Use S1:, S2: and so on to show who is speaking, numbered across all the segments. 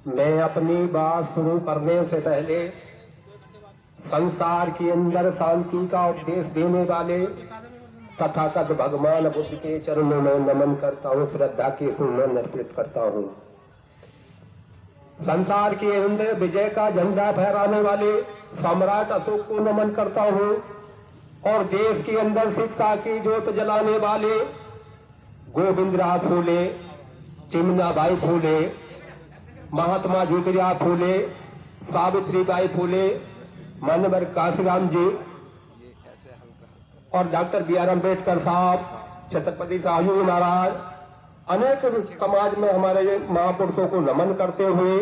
S1: मैं अपनी बात शुरू करने से पहले संसार के अंदर शांति का उपदेश देने वाले तथागत भगवान बुद्ध के चरणों में नमन करता हूँ, श्रद्धा के सुमन अर्पित करता हूँ। संसार के अंदर विजय का झंडा फहराने वाले सम्राट अशोक को नमन करता हूँ और देश के अंदर शिक्षा की ज्योत जलाने वाले गोविंदराव फूले, चिमनाबाई फूले, महात्मा ज्योतिराव फूले, सावित्रीबाई फूले, मानवर काशीराम जी और डॉक्टर बी आर अम्बेडकर साहब, छत्रपति शाहू महाराज, अनेक समाज में हमारे महापुरुषों को नमन करते हुए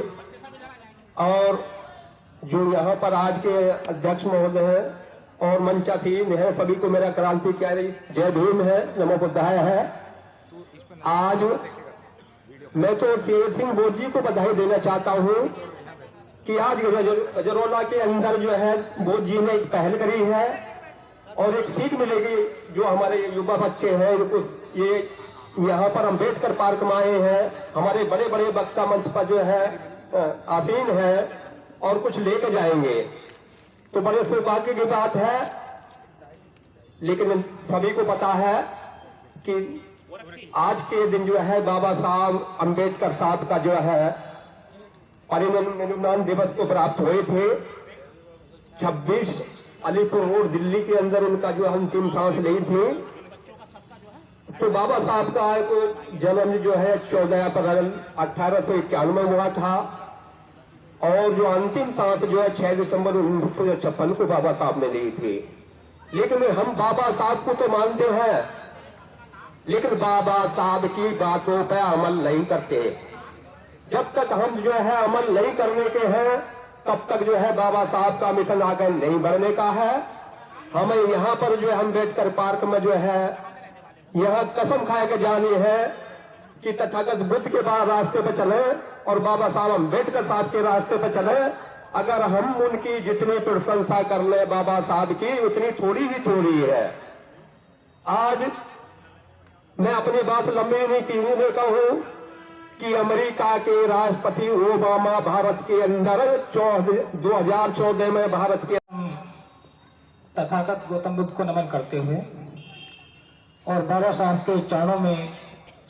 S1: और जो यहाँ पर आज के अध्यक्ष महोदय हैं और मंचासीन है, सभी को मेरा क्रांतिकारी जय भीम है, नमो बुद्धाय है। आज मैं तो शेर सिंह बोध जी को बधाई देना चाहता हूँ कि आज गजरौला के अंदर जो है बोध जी ने एक पहल करी है और एक सीख मिलेगी जो हमारे युवा बच्चे हैं इनको ये यहाँ पर अम्बेडकर पार्क में आए हैं, हमारे बड़े बड़े वक्ता मंच पर जो है आसीन है और कुछ लेके जाएंगे तो बड़े सौभाग्य की बात है। लेकिन सभी को पता है कि आज के दिन जो है बाबा साहब अम्बेडकर साहब का जो है परिनिर्वाण दिवस को प्राप्त हुए थे। 26 अलीपुर रोड दिल्ली के अंदर उनका जो अंतिम सांस ली थी। तो बाबा साहब का एक जन्म जो है 14 अप्रैल 1891 में हुआ था और जो अंतिम सांस जो है 6 दिसंबर 1956 को बाबा साहब ने ली थी। लेकिन हम बाबा साहब को तो मानते हैं लेकिन बाबा साहब की बातों पर अमल नहीं करते। जब तक हम जो है अमल नहीं करने के हैं तब तक जो है बाबा साहब का मिशन आगे नहीं बढ़ने का है। हमें यहाँ पर जो है अम्बेडकर पार्क में जो है यहाँ कसम खा के जानी है कि तथागत बुद्ध के रास्ते पे चले और बाबा साहब अम्बेडकर साहब के रास्ते पे चले। अगर हम उनकी जितनी प्रशंसा कर ले बाबा साहब की उतनी थोड़ी ही थोड़ी है। आज मैं अपनी बात लंबी नहीं कहने का हूं कि अमेरिका के राष्ट्रपति ओबामा भारत के अंदर 2014 में भारत के
S2: तथागत गौतम बुद्ध को नमन करते हुए और बाबा साहब के चरणों में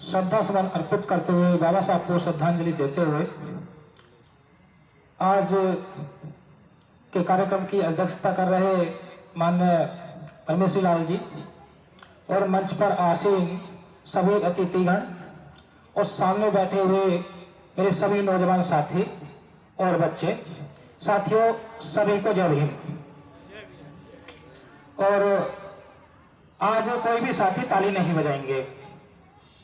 S2: श्रद्धा सुमन अर्पित करते हुए बाबा साहब को श्रद्धांजलि देते हुए आज के कार्यक्रम की अध्यक्षता कर रहे माननीय परमेश्वर लाल जी और मंच पर आसीन सभी अतिथिगण और सामने बैठे हुए मेरे सभी नौजवान साथी और बच्चे साथियों, सभी को जय भीम। और आज कोई भी साथी ताली नहीं बजाएंगे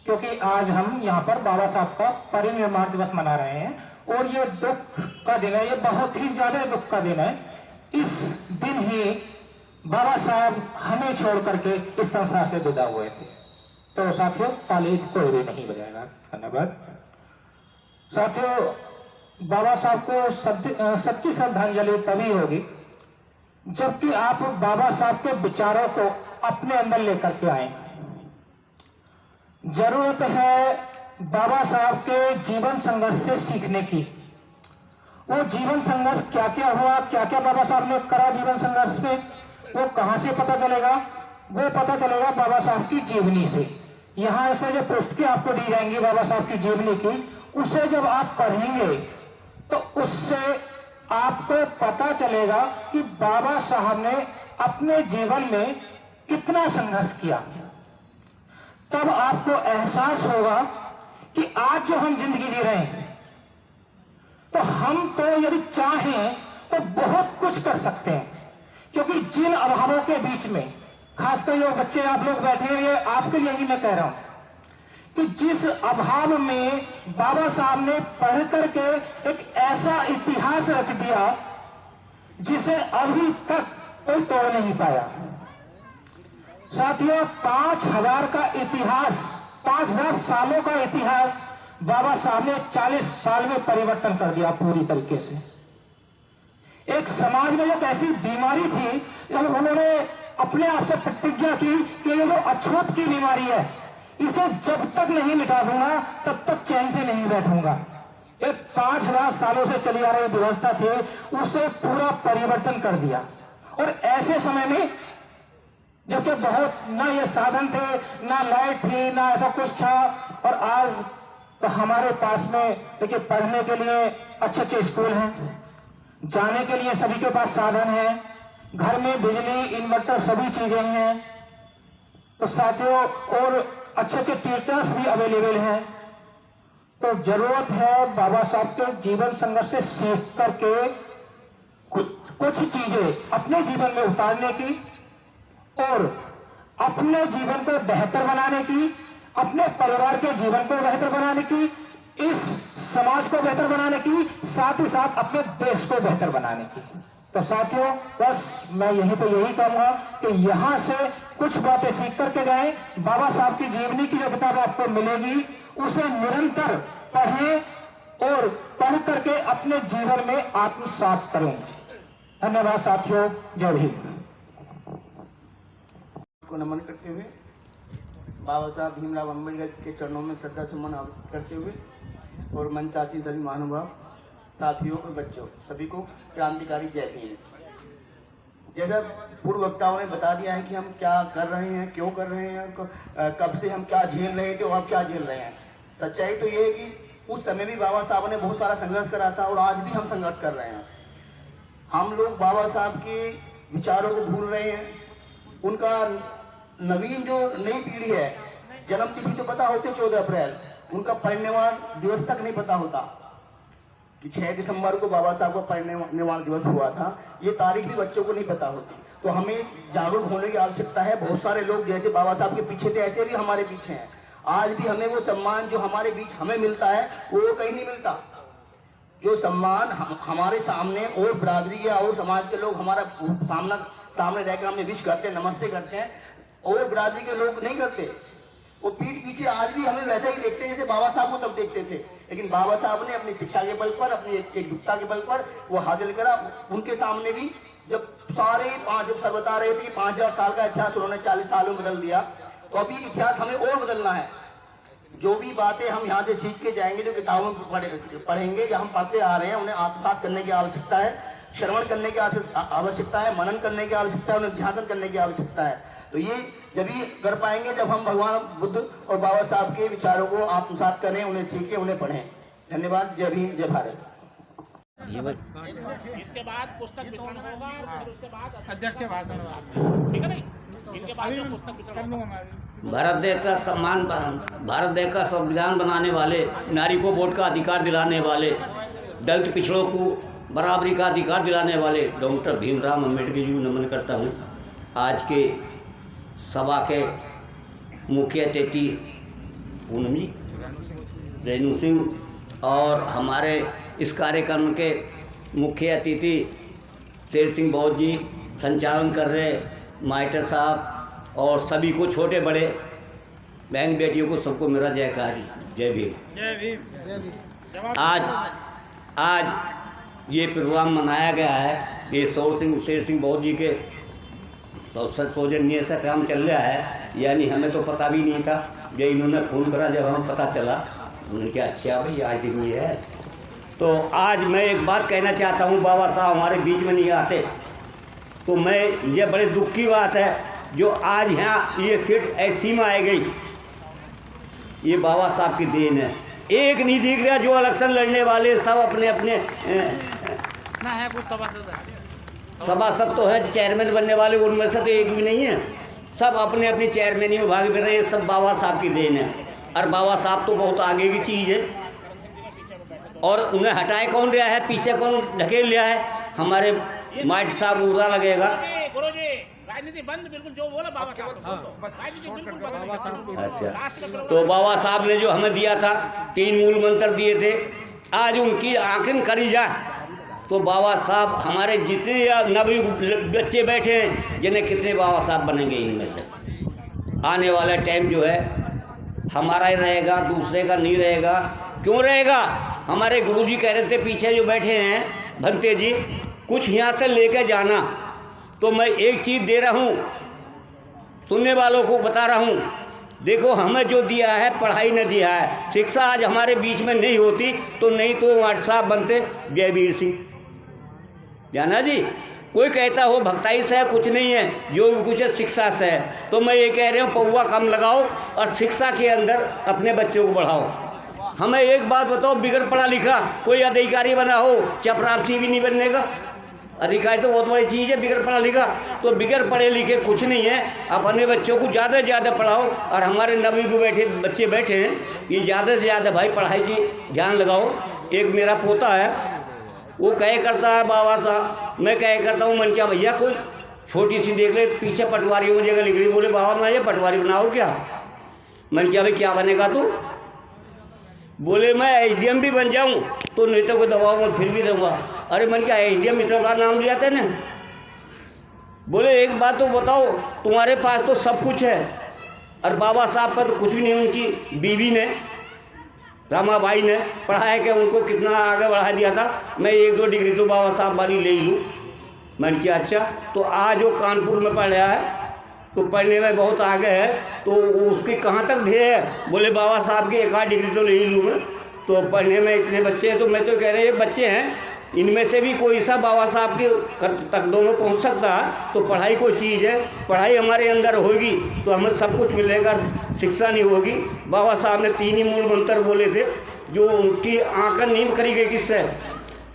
S2: क्योंकि आज हम यहाँ पर बाबा साहब का परिनिर्वाण दिवस मना रहे हैं और ये दुख का दिन है, ये बहुत ही ज्यादा दुख का दिन है। इस दिन ही बाबा साहब हमें छोड़ करके इस संसार से विदा हुए थे। तो साथियों, ताली कोई भी नहीं बजाएगा। धन्यवाद। साथियों, बाबा साहब को सच्ची श्रद्धांजलि तभी होगी जबकि आप बाबा साहब के विचारों को अपने अंदर लेकर के आए। जरूरत है बाबा साहब के जीवन संघर्ष से सीखने की। वो जीवन संघर्ष क्या क्या हुआ, क्या क्या बाबा साहब ने करा जीवन संघर्ष में, वो कहां से पता चलेगा? वो पता चलेगा बाबा साहब की जीवनी से। यहाँ से जो पुस्तकें आपको दी जाएंगी बाबा साहब की जीवनी की, उसे जब आप पढ़ेंगे तो उससे आपको पता चलेगा कि बाबा साहब ने अपने जीवन में कितना संघर्ष किया। तब आपको एहसास होगा कि आज जो हम जिंदगी जी रहे हैं तो हम तो यदि चाहें तो बहुत कुछ कर सकते हैं। क्योंकि जिन अभावों के बीच में, खासकर जो बच्चे आप लोग बैठे हैं, आपके लिए ही मैं कह रहा हूं कि जिस अभाव में बाबा साहब ने पढ़ करके एक ऐसा इतिहास रच दिया जिसे अभी तक कोई तोड़ नहीं पाया। साथियों, 5000 का इतिहास, 5000 सालों का इतिहास बाबा साहब ने 40 साल में परिवर्तन कर दिया पूरी तरीके से। एक समाज में जो कैसी बीमारी थी, उन्होंने अपने आप से प्रतिज्ञा की कि ये जो अछूत की बीमारी है, इसे जब तक नहीं मिटा दूंगा तब तक चैन से नहीं बैठूंगा। एक 5000 सालों से चली आ रही व्यवस्था थी, उसे पूरा परिवर्तन कर दिया। और ऐसे समय में जबकि बहुत ना ये साधन थे, ना लाइट थी, ना ऐसा कुछ था, और आज तो हमारे पास में देखिए पढ़ने के लिए अच्छे अच्छे स्कूल हैं, जाने के लिए सभी के पास साधन है, घर में बिजली, इन्वर्टर सभी चीजें हैं, तो साथियों और अच्छे अच्छे टीचर्स भी अवेलेबल हैं। तो जरूरत है बाबा साहब के जीवन संघर्ष से सीख करके कुछ चीजें अपने जीवन में उतारने की और अपने जीवन को बेहतर बनाने की, अपने परिवार के जीवन को बेहतर बनाने की, इस समाज को बेहतर बनाने की, साथ ही साथ अपने देश को बेहतर बनाने की। तो साथियों बस मैं यहीं पे यही कहूंगा कि यहां से कुछ बातें सीख करके जाएं। बाबा साहब की जीवनी की जो किताब आपको मिलेगी उसे निरंतर पढ़ें और पढ़ करके अपने जीवन में आत्मसात करें। धन्यवाद साथियों, जय भीम।
S3: को नमन करते हुए बाबा साहब भीमराव अम्बेडकर के चरणों में श्रद्धा सुमन अर्पित करते हुए और मंचासीन सभी महानुभाव, साथियों और बच्चों सभी को क्रांतिकारी जय भीम। जैसा पूर्व वक्ताओं ने बता दिया है कि हम क्या कर रहे हैं, क्यों कर रहे हैं, कब से हम क्या झेल रहे थे और अब क्या झेल रहे हैं। सच्चाई तो ये है कि उस समय भी बाबा साहब ने बहुत सारा संघर्ष करा था और आज भी हम संघर्ष कर रहे हैं। हम लोग बाबा साहब के विचारों को भूल रहे हैं। उनका नवीन जो नई पीढ़ी है, जन्म तिथि तो पता होती 14 अप्रैल, उनका परिनिर्वाण दिवस तक नहीं पता होता कि 6 दिसंबर को बाबा साहब का परिनिर्वाण दिवस हुआ था। ये तारीख भी बच्चों को नहीं पता होती। तो हमें जागरूक होने की आवश्यकता है। बहुत सारे लोग जैसे बाबा साहब के पीछे थे ऐसे भी हमारे पीछे हैं। आज भी हमें वो सम्मान जो हमारे बीच हमें मिलता है वो कहीं नहीं मिलता। जो सम्मान हमारे सामने और बिरादरी के और समाज के लोग हमारा सामने रहकर हमें विश करते हैं, नमस्ते करते हैं, और बिरादरी के लोग नहीं करते। वो पीठ पीछे आज भी हमें वैसा ही देखते हैं जैसे बाबा साहब को तब देखते थे। लेकिन बाबा साहब ने अपनी शिक्षा के बल पर, अपनी एकजुटता के बल पर वो हासिल करा। उनके सामने भी जब सब बता रहे थे कि 5000 साल का इतिहास उन्होंने 40 साल में बदल दिया, तो अभी इतिहास हमें और बदलना है। जो भी बातें हम यहाँ से सीख के जाएंगे, जो किताबों में पढ़ेंगे या हम पढ़ते आ रहे हैं, उन्हें आत्मसात करने की आवश्यकता है, श्रवण करने की आवश्यकता है, मनन करने की आवश्यकता है, उन्हें ध्यान करने की आवश्यकता है। तो ये जब ही कर पाएंगे जब हम भगवान बुद्ध और बाबा साहब के विचारों को आत्मसात करें, उन्हें सीखें, उन्हें पढ़ें। धन्यवाद। जय भीम, जय भारत।
S4: इसके बाद पुस्तक वितरण होगा, फिर उसके बाद अध्यक्ष से भाषण होगा, ठीक है भाई। इनके बाद में पुस्तक वितरण होगा।
S5: भारत देश का संविधान बनाने वाले, नारी को वोट का अधिकार दिलाने वाले, दलित पिछड़ों को बराबरी का अधिकार दिलाने वाले डॉक्टर भीमराव अम्बेडकर जी को नमन करता हूँ। आज के सभा के मुख्य अतिथि पूनम जी, रेणु सिंह, और हमारे इस कार्यक्रम के मुख्य अतिथि शेर सिंह बौद्ध जी, संचालन कर रहे मास्टर साहब, और सभी को, छोटे बड़े बहन बेटियों को, सबको मेरा जयकारी, जय भीम।
S4: जय भीम।
S5: आज ये प्रोग्राम मनाया गया है, ये शेर सिंह बौद्ध जी के तो सौजन्य से काम चल रहा है। यानी हमें तो पता भी नहीं था, जब इन्होंने फ़ोन करा, जब हमें पता चला, उन्होंने कहा अच्छा भाई आज दिन ये है। तो आज मैं एक बात कहना चाहता हूँ, बाबा साहब हमारे बीच में नहीं आते तो मैं, ये बड़े दुख की बात है जो आज यहाँ ये सीट ऐसी में आ गई, ये बाबा साहब की देन है। एक नहीं दिख रहा, जो इलेक्शन लड़ने वाले सब अपने अपने
S4: ना है कुछ
S5: सभासद तो है, चेयरमैन बनने वाले उनमें से तो एक भी नहीं है, सब अपने अपने चेयरमैनी में भाग फिर रहे हैं। सब बाबा साहब की देन है। और बाबा साहब तो बहुत आगे की चीज़ है, और उन्हें हटाए कौन रहा है, पीछे कौन ढकेल लिया है? हमारे माइट साहब उड़ा लगेगा।
S4: गुरुजी राजनीति बंद, बिल्कुल जो बोला बाबा साहब, राजनीति बिल्कुल बंद।
S5: अच्छा, तो बाबा साहब ने जो हमें दिया था, 3 मूल मंत्र दिए थे, आज उनकी आखिर करी जाए तो बाबा साहब हमारे जितने नवी बच्चे बैठे हैं, जिन्हें कितने बाबा साहब बनेंगे, इनमें से आने वाला टाइम जो है हमारा ही रहेगा, दूसरे का नहीं रहेगा। क्यों रहेगा? हमारे गुरुजी कह रहे थे, पीछे जो बैठे हैं भंते जी, कुछ यहाँ से लेकर जाना। तो मैं एक चीज़ दे रहा हूँ, सुनने वालों को बता रहा हूँ देखो हमें जो दिया है पढ़ाई ने दिया है, शिक्षा आज हमारे बीच में नहीं होती तो नहीं तो हमारे साहब बनते जयवीर सिंह, जाना जी। कोई कहता हो भक्ताई से है, कुछ नहीं है, जो भी कुछ है शिक्षा से है। तो मैं ये कह रहा हूँ पौवा कम लगाओ और शिक्षा के अंदर अपने बच्चों को बढ़ाओ। हमें एक बात बताओ, बिगड़ पढ़ा लिखा कोई अधिकारी बना हो, चपरासी भी नहीं बनने का। अधिकारी तो बहुत बड़ी चीज़ है, बिगड़ पढ़ा लिखा तो बिगड़ पढ़े लिखे कुछ नहीं है। अपने बच्चों को ज़्यादा से ज़्यादा पढ़ाओ। और हमारे नवी को बच्चे बैठे हैं, ये ज़्यादा से ज़्यादा भाई पढ़ाई की ध्यान लगाओ। एक मेरा पोता है, वो कहे करता है बाबा साहब, मैं कहे करता हूँ मन क्या भैया कोई छोटी सी देख ले पीछे पटवारी में जगह लिख रही, बोले बाबा मैं ये पटवारी बनाओ क्या? मन क्या भाई क्या बनेगा तू? बोले मैं एसडीएम भी बन जाऊं तो नेता को दबाऊं मैं फिर भी रहूँगा। अरे मन क्या एसडीएम इतना बड़ा नाम लिया था ना। बोले एक बात तो बताओ, तुम्हारे पास तो सब कुछ है और बाबा साहब पर तो कुछ भी नहीं। उनकी बीवी ने रामाबाई ने पढ़ाया कि उनको कितना आगे बढ़ा दिया था। मैं 1-2 डिग्री तो बाबा साहब वाली ले लूँ। मैंने किया अच्छा, तो आज वो कानपुर में पढ़ रहा है तो पढ़ने में बहुत आगे है, तो उसकी कहाँ तक ध्येय है? बोले बाबा साहब की 1-8 डिग्री तो ले ही लूँ मैं, तो पढ़ने में इतने बच्चे हैं। तो मैं तो कह रहे हैं बच्चे हैं, इनमें से भी कोई सा बाबा साहब के तक दोनों पहुंच सकता है। तो पढ़ाई कोई चीज़ है, पढ़ाई हमारे अंदर होगी तो हमें सब कुछ मिलेगा। शिक्षा नहीं होगी, बाबा साहब ने 3 ही मूल मंत्र बोले थे जो उनकी आंकन नींव करी गई। किससे?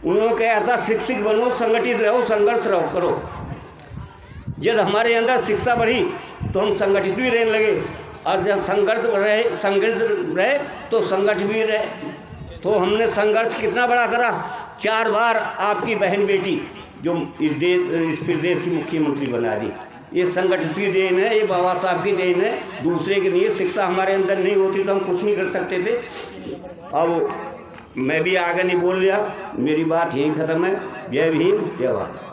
S5: उन्होंने कहा था शिक्षित बनो, संगठित रहो, संघर्ष रहो करो। जब हमारे अंदर शिक्षा बढ़ी तो हम संगठित भी रहने लगे, और जब संघर्ष रहे तो संगठित भी रहे। तो हमने संघर्ष कितना बड़ा करा, 4 बार आपकी बहन बेटी जो इस प्रदेश की मुख्यमंत्री बना दी। ये संगठित की देन है, ये बाबा साहब की देन है, दूसरे के लिए। शिक्षा हमारे अंदर नहीं होती तो हम कुछ नहीं कर सकते थे। अब मैं भी आगे नहीं बोल लिया, मेरी बात यही खत्म है। जय भीम, जय भारत।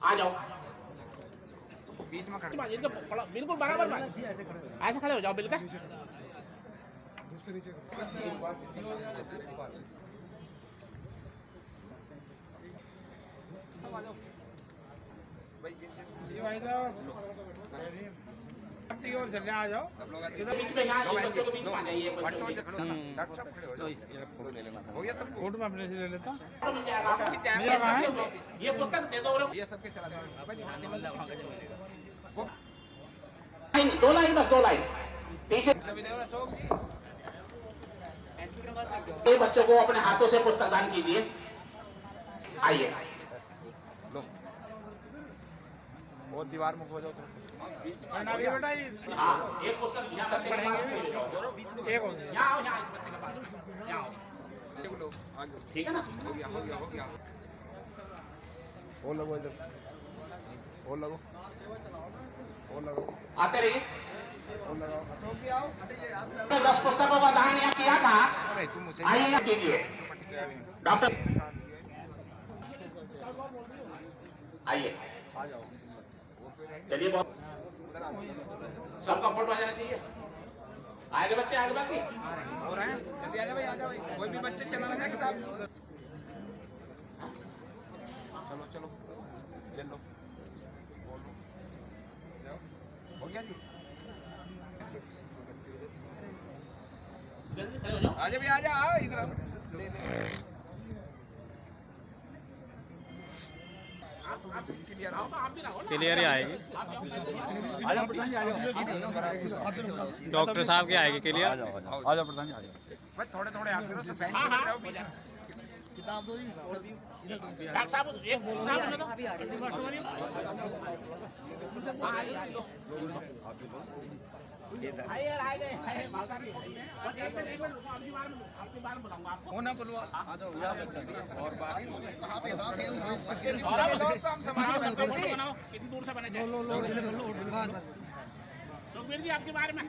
S4: आ जाओ बीच में खड़े, बिल्कुल बराबर बात, ऐसे खड़े हो जाओ बिल्कुल। भाई साहब और चलने आ जाओ, बीच में यहाँ बच्चों के बीच में आ जाइए। फोटो में अपने से ले लेता, ये पुस्तक दे दो, ये सबके चला जाओ। 2 लाइन बस, 2 लाइन पीछे। बच्चों को अपने हाथों से पुस्तक दान कीजिए। आइए और दीवार मुख हो जाओ तो बेटा, एक पुस्तक यहाँ पढ़ेंगे, एक हो यहाँ इस बच्चे के पास यहाँ आओ, ठीक है ना? हो गया। और लगो इधर, और लगो, आते रहिए। 10 पुस्तकों का दान यहाँ किया था, आइए कीजिए। डॉक्टर आइए, चलिए। बहुत सबका फोटो आ जाना चाहिए। आगे बच्चे, आगे बाकी हो रहे हैं, जल्दी आ जाओ भाई, आ जाओ भाई। कोई भी बच्चे चला लगा किताब, चलो ले लो, हो गया जी। आ जा भाई, आ जा इधर।
S6: क्लियर ही आएगी, डॉक्टर साहब के आएगी क्लियर। आ जाओ प्रधान जी, आ जाओ।
S4: थोड़े आप किताब दो, डॉक्टर साहब एक होना बोलवा आ जाओ और बाकी कितनी दूर से बने सुखबीर जी आपके बारे में।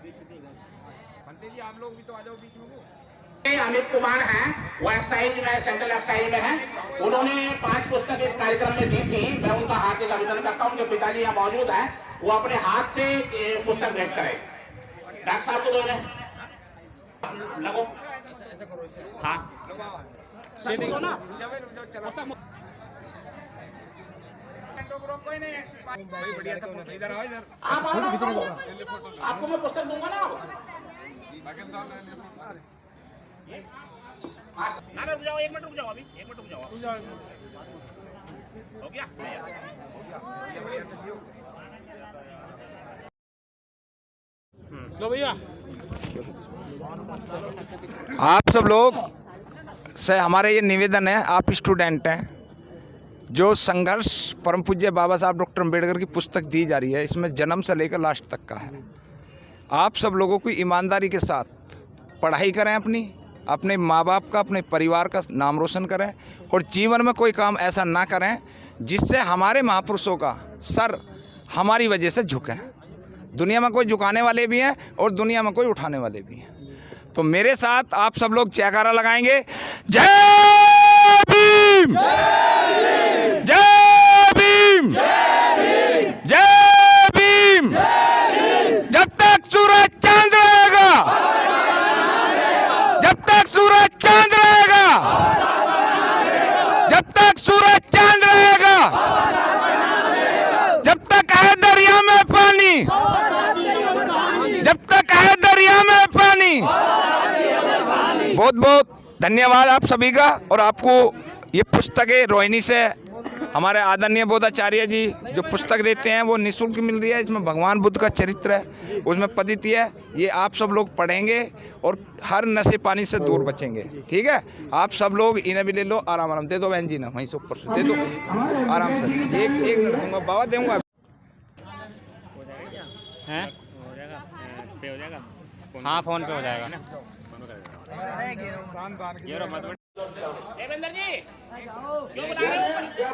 S4: पंडित जी आप लोग भी तो आ जाओ बीच में। अमित कुमार हैं, वो एक्साइज में, सेंट्रल एक्साइज में हैं। उन्होंने 5 पुस्तक इस कार्यक्रम में दी थी। मैं उनका हार्दिक अभिनंदन करता हूँ। उनके पिताजी यहाँ मौजूद हैं, वो अपने हाथ से पुस्तक भेंट करें। डॉक्टर साहब को दो लगो, हाँ सीधी को ना कोई नहीं है भाई, बढ़िया था। इधर आओ, इधर आप आओ ना, आपको मैं पुस्तक दूंगा ना। ना रुक जाओ, 1 मिनट रुक जाओ, अभी 1 मिनट रुक जाओ। हो गया,
S6: लो भैया।
S7: आप सब लोग से हमारे ये निवेदन है, आप स्टूडेंट हैं, जो संघर्ष परम पूज्य बाबा साहब डॉक्टर अम्बेडकर की पुस्तक दी जा रही है, इसमें जन्म से लेकर लास्ट तक का है। आप सब लोगों को ईमानदारी के साथ पढ़ाई करें, अपने माँ बाप का, अपने परिवार का नाम रोशन करें, और जीवन में कोई काम ऐसा ना करें जिससे हमारे महापुरुषों का सर हमारी वजह से झुके। दुनिया में कोई झुकाने वाले भी हैं और दुनिया में कोई उठाने वाले भी हैं। तो मेरे साथ आप सब लोग जयकारा लगाएंगे, जय भीम, जय भीम, जय भीम। जब तक सूरज चांद रहेगा, जब तक सूरज चांद रहेगा, जब तक सूरज चांद रहेगा, जब तक है दरिया में पानी, जब तक है दरिया में पानी। बहुत बहुत धन्यवाद आप सभी का। और आपको ये पुस्तकें रोहिणी से हमारे आदरणीय बोधाचार्य जी जो पुस्तक देते हैं वो निःशुल्क मिल रही है। इसमें भगवान बुद्ध का चरित्र है, उसमें पद्धति है। ये आप सब लोग पढ़ेंगे और हर नशे पानी से दूर बचेंगे। ठीक है, आप सब लोग इन्हें भी ले लो, आराम आराम दे दो बहन जी ना, वहीं से ऊपर से दे दो आराम से। एक मिनट दूंगा बाबा, दूंगा।
S6: हैं? पे हो जाएगा? हाँ, फोन पे हो जाएगा ना।
S4: देवेंद्र जी क्यों बना रहे हो?